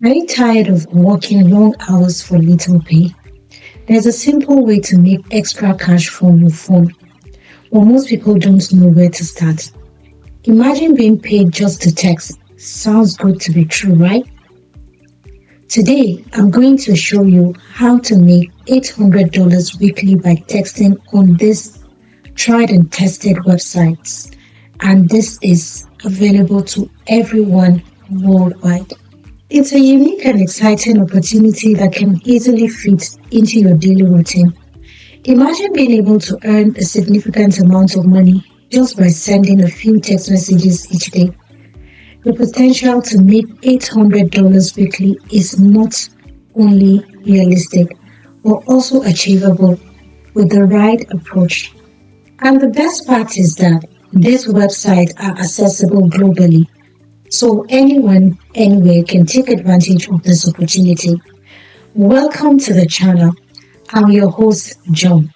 Are you tired of working long hours for little pay? There's a simple way to make extra cash from your phone, but most people don't know where to start. Imagine being paid just to text. Sounds good to be true, right? Today, I'm going to show you how to make $800 weekly by texting on this tried and tested websites. And this is available to everyone worldwide. It's a unique and exciting opportunity that can easily fit into your daily routine. Imagine being able to earn a significant amount of money just by sending a few text messages each day. The potential to make $800 weekly is not only realistic, but also achievable with the right approach. And the best part is that these websites are accessible globally, so anyone, anywhere can take advantage of this opportunity. Welcome to the channel. I'm your host, John.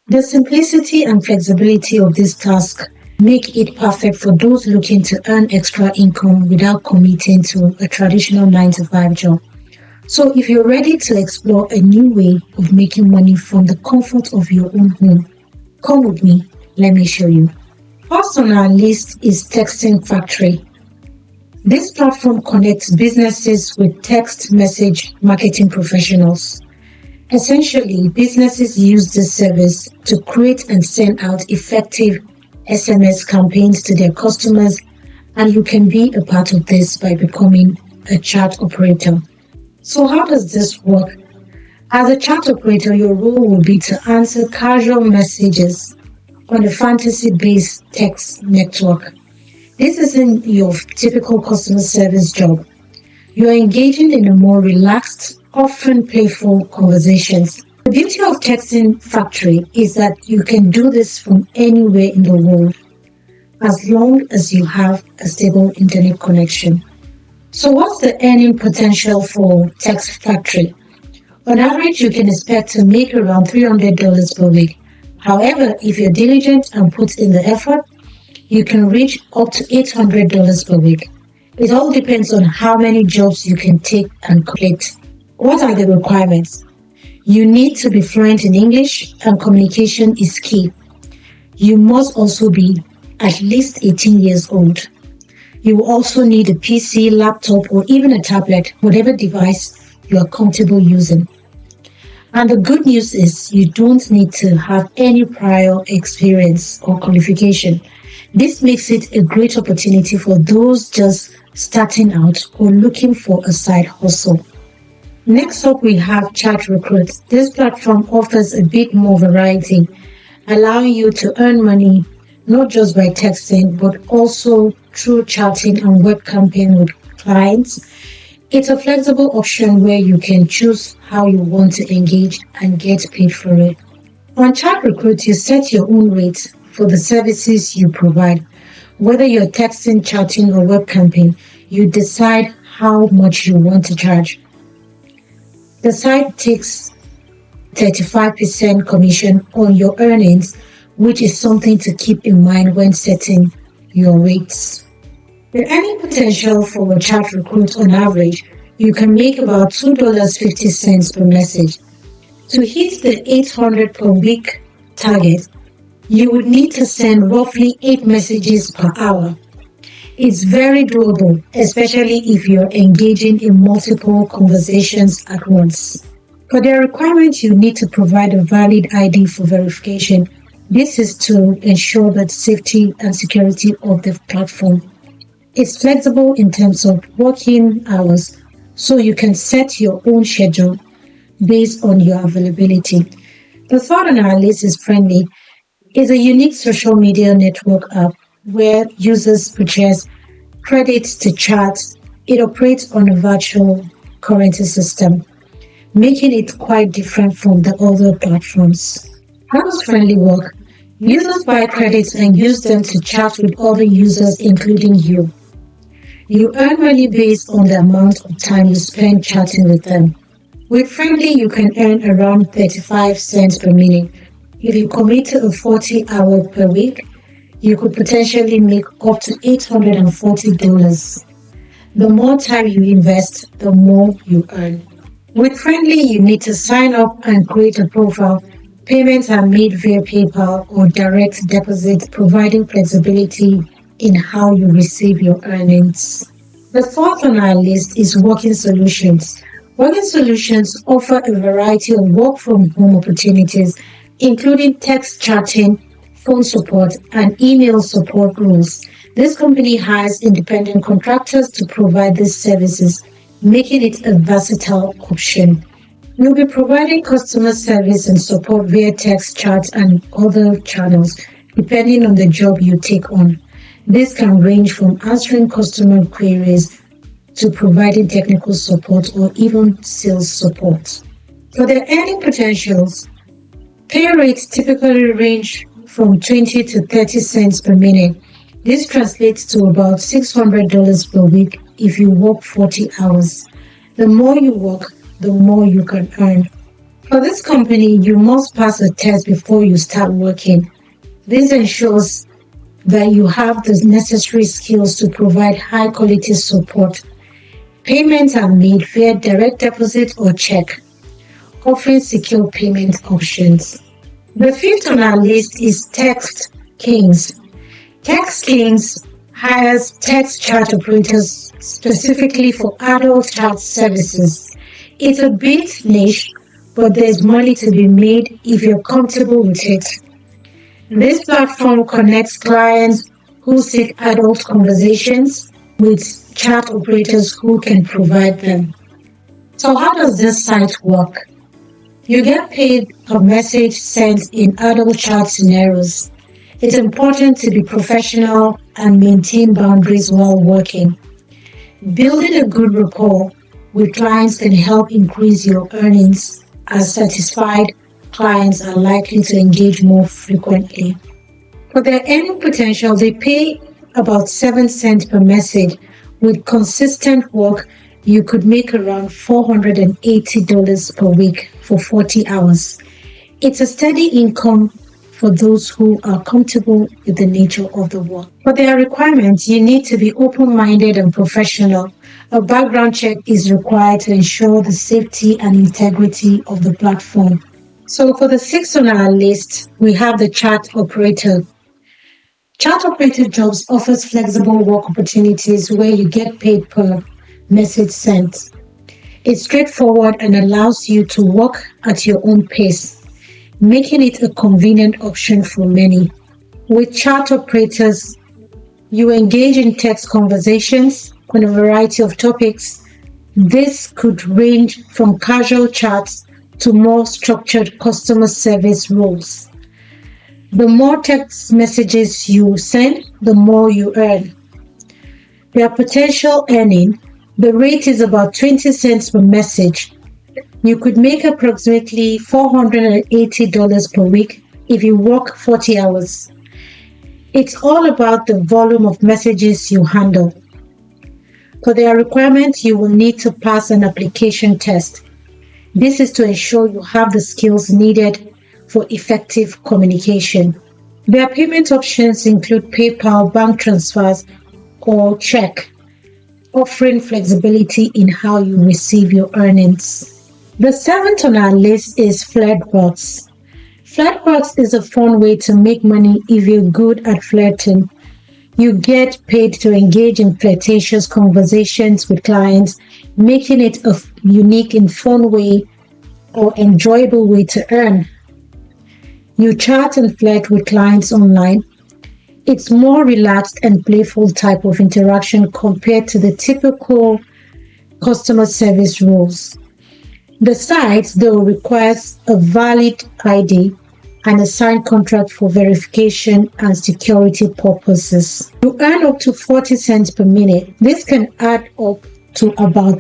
The simplicity and flexibility of this task make it perfect for those looking to earn extra income without committing to a traditional 9 to 5 job. So if you're ready to explore a new way of making money from the comfort of your own home, come with me, let me show you. First on our list is Texting Factory. This platform connects businesses with text message marketing professionals. Essentially, businesses use this service to create and send out effective SMS campaigns to their customers, and you can be a part of this by becoming a chat operator. So how does this work? As a chat operator, your role will be to answer casual messages on a fantasy-based text network. This isn't your typical customer service job. You are engaging in a more relaxed, often playful conversations. The beauty of Texting Factory is that you can do this from anywhere in the world as long as you have a stable internet connection. So what's the earning potential for Text Factory? On average, you can expect to make around $300 per week. However, if you're diligent and put in the effort, you can reach up to $800 per week. It all depends on how many jobs you can take and complete. What are the requirements? You need to be fluent in English, and communication is key. You must also be at least 18 years old. You will also need a PC, laptop, or even a tablet, whatever device you are comfortable using. And the good news is you don't need to have any prior experience or qualification. This makes it a great opportunity for those just starting out or looking for a side hustle. Next up, we have Chat Recruit. This platform offers a bit more variety, allowing you to earn money not just by texting, but also through chatting and web campaigning with clients. It's a flexible option where you can choose how you want to engage and get paid for it. On Chat Recruit, you set your own rates for the services you provide. Whether you're texting, chatting, or web campaign, you decide how much you want to charge. The site takes 35% commission on your earnings, which is something to keep in mind when setting your rates. The earning potential for a chat recruit on average, you can make about $2.50 per message. To hit the 800 per week target, you would need to send roughly 8 messages per hour. It's very doable, especially if you're engaging in multiple conversations at once. For the requirement, you need to provide a valid ID for verification. This is to ensure the safety and security of the platform. It's flexible in terms of working hours, so you can set your own schedule based on your availability. The third on our list is Friendly. It's a unique social media network app where users purchase credits to chat. It operates on a virtual currency system, making it quite different from the other platforms. How does Friendly work? Users buy credits and use them to chat with other users, including you. You earn money based on the amount of time you spend chatting with them. With Friendly, you can earn around 35 cents per minute. If you commit to a 40-hour per week, you could potentially make up to $840. The more time you invest, the more you earn. With Friendly, you need to sign up and create a profile. Payments are made via PayPal or direct deposit, providing flexibility in how you receive your earnings. The fourth on our list is Working Solutions. Working Solutions offer a variety of work-from-home opportunities, including text chatting, phone support, and email support roles. This company hires independent contractors to provide these services, making it a versatile option. You'll be providing customer service and support via text chat and other channels, depending on the job you take on. This can range from answering customer queries to providing technical support or even sales support. For their earning potentials, pay rates typically range from 20 to 30 cents per minute. This translates to about $600 per week if you work 40 hours. The more you work, the more you can earn. For this company, you must pass a test before you start working. This ensures that you have the necessary skills to provide high-quality support. Payments are made via direct deposit or check, offering secure payment options. The fifth on our list is Text Kings. Text Kings hires text chat operators specifically for adult chat services. It's a bit niche, but there's money to be made if you're comfortable with it. This platform connects clients who seek adult conversations with chat operators who can provide them. So how does this site work? You get paid per message sent in adult chat scenarios. It's important to be professional and maintain boundaries while working. Building a good rapport with clients can help increase your earnings, as satisfied clients are likely to engage more frequently. For their earning potential, they pay about 7 cents per message. With consistent work, you could make around $480 per week for 40 hours. It's a steady income for those who are comfortable with the nature of the work. For their requirements, you need to be open-minded and professional. A background check is required to ensure the safety and integrity of the platform. So for the sixth on our list, we have the chat operator. Chat operator jobs offers flexible work opportunities where you get paid per message sent. It's straightforward and allows you to work at your own pace, making it a convenient option for many. With chat operators, you engage in text conversations on a variety of topics. This could range from casual chats to more structured customer service roles. The more text messages you send, the more you earn. Their potential earning, the rate is about 20 cents per message. You could make approximately $480 per week if you work 40 hours. It's all about the volume of messages you handle. For their requirements, you will need to pass an application test. This is to ensure you have the skills needed for effective communication. Their payment options include PayPal, bank transfers, or check, offering flexibility in how you receive your earnings. The seventh on our list is FlirtBucks. FlirtBucks is a fun way to make money if you're good at flirting. You get paid to engage in flirtatious conversations with clients, making it a unique and fun way or enjoyable way to earn. You chat and flirt with clients online. It's more relaxed and playful type of interaction compared to the typical customer service roles. The site, though, requires a valid ID and a signed contract for verification and security purposes. You earn up to 40 cents per minute. This can add up to about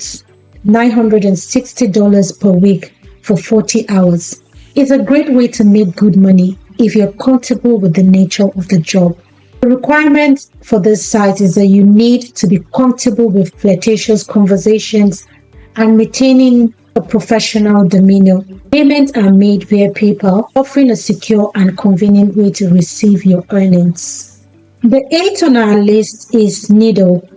$960 per week for 40 hours. It's a great way to make good money if you're comfortable with the nature of the job. The requirement for this site is that you need to be comfortable with flirtatious conversations and maintaining a professional demeanor. Payments are made via PayPal, offering a secure and convenient way to receive your earnings. The 8th on our list is Needle.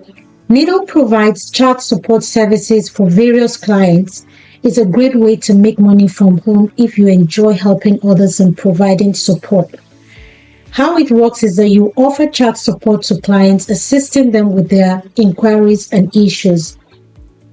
Needle provides chat support services for various clients. It's a great way to make money from home if you enjoy helping others and providing support. How it works is that you offer chat support to clients, assisting them with their inquiries and issues.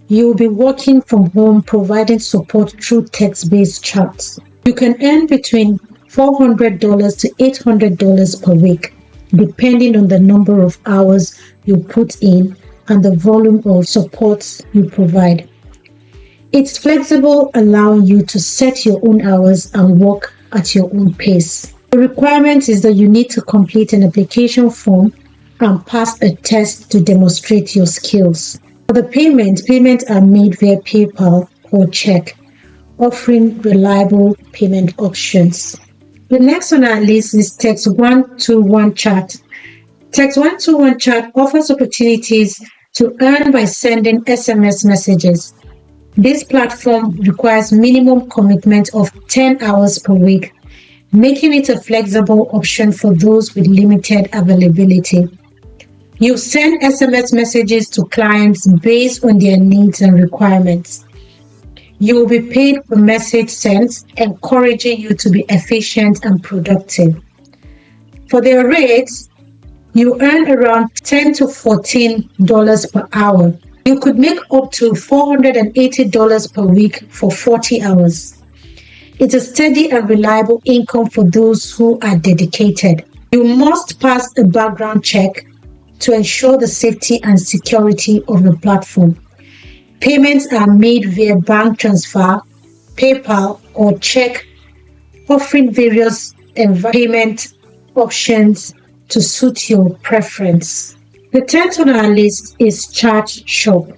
You will be working from home, providing support through text-based chats. You can earn between $400 to $800 per week, depending on the number of hours you put in and the volume of support you provide. It's flexible, allowing you to set your own hours and work at your own pace. The requirement is that you need to complete an application form and pass a test to demonstrate your skills. For the payments are made via PayPal or check, offering reliable payment options. The next on our list is Text121 Chat. Text121 Chat offers opportunities to earn by sending SMS messages. This platform requires minimum commitment of 10 hours per week, making it a flexible option for those with limited availability. You send SMS messages to clients based on their needs and requirements. You will be paid per message sent, encouraging you to be efficient and productive. For their rates, you earn around $10 to $14 per hour. You could make up to $480 per week for 40 hours. It's a steady and reliable income for those who are dedicated. You must pass a background check to ensure the safety and security of the platform. Payments are made via bank transfer, PayPal, or check, offering various payment options to suit your preference. The 10th on our list is ChatShop.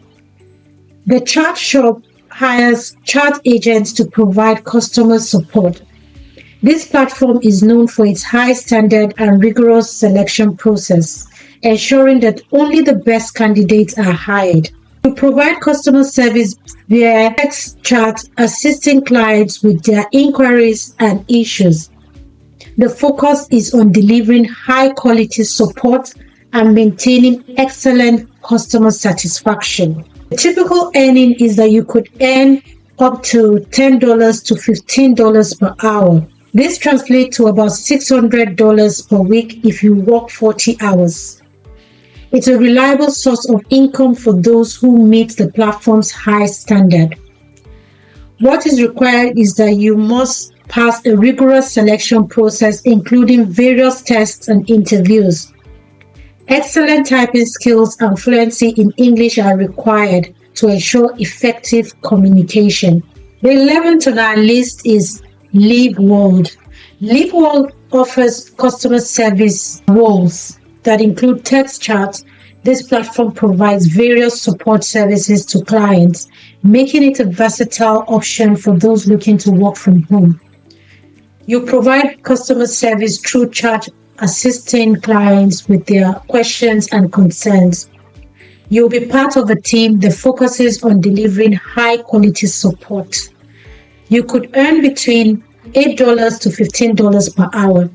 The ChatShop hires chat agents to provide customer support. This platform is known for its high standard and rigorous selection process, ensuring that only the best candidates are hired. You provide customer service via text chat, assisting clients with their inquiries and issues. The focus is on delivering high-quality support and maintaining excellent customer satisfaction. The typical earning is that you could earn up to $10 to $15 per hour. This translates to about $600 per week if you work 40 hours. It's a reliable source of income for those who meet the platform's high standard. What is required is that you must pass a rigorous selection process, including various tests and interviews. Excellent typing skills and fluency in English are required to ensure effective communication. The 11th on our list is LiveWorld. LiveWorld offers customer service roles that include text chat. This platform provides various support services to clients, making it a versatile option for those looking to work from home. You provide customer service through chat, assisting clients with their questions and concerns. You'll be part of a team that focuses on delivering high-quality support. You could earn between $8 to $15 per hour.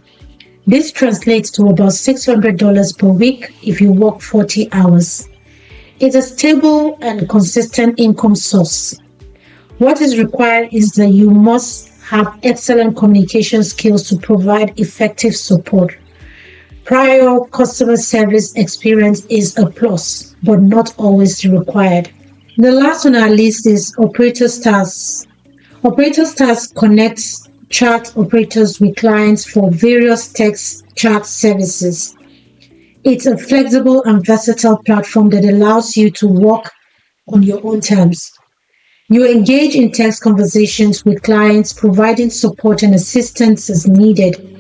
This translates to about $600 per week if you work 40 hours. It's a stable and consistent income source. What is required is that you must have excellent communication skills to provide effective support. Prior customer service experience is a plus, but not always required. The last on our list is Operator Stars. Operator Stars connects chat operators with clients for various text chat services. It's a flexible and versatile platform that allows you to work on your own terms. You engage in text conversations with clients, providing support and assistance as needed.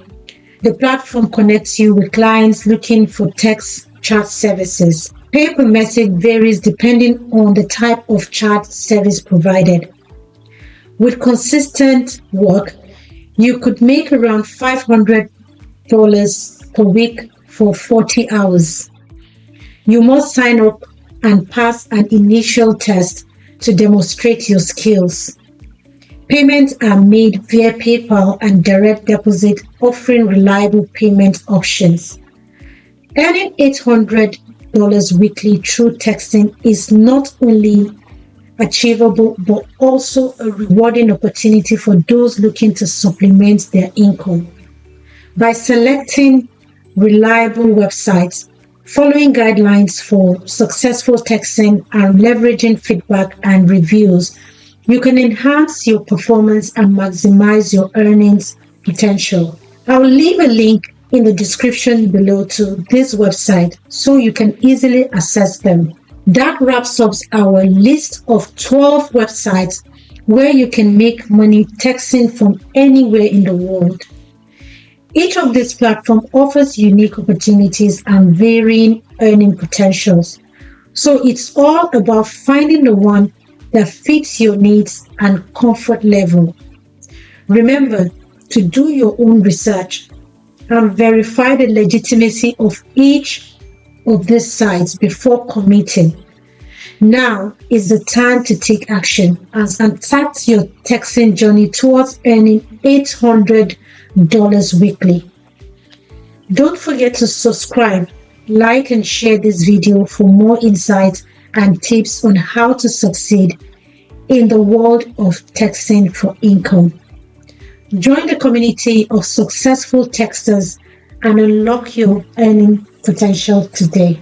The platform connects you with clients looking for text chat services. Pay per message varies depending on the type of chat service provided. With consistent work, you could make around $500 per week for 40 hours. You must sign up and pass an initial test to demonstrate your skills. Payments are made via PayPal and direct deposit, offering reliable payment options. Earning $800 weekly through texting is not only achievable but also a rewarding opportunity for those looking to supplement their income. By selecting reliable websites, following guidelines for successful texting, and leveraging feedback and reviews, you can enhance your performance and maximize your earnings potential. I'll leave a link in the description below to this website so you can easily access them. That wraps up our list of 12 websites where you can make money texting from anywhere in the world. Each of these platforms offers unique opportunities and varying earning potentials. So it's all about finding the one that fits your needs and comfort level. Remember to do your own research and verify the legitimacy of each of these sites before committing. Now is the time to take action and start your texting journey towards earning $800 weekly. Don't forget to subscribe, like, and share this video for more insights and tips on how to succeed in the world of texting for income. Join the community of successful texters and unlock your earning potential today.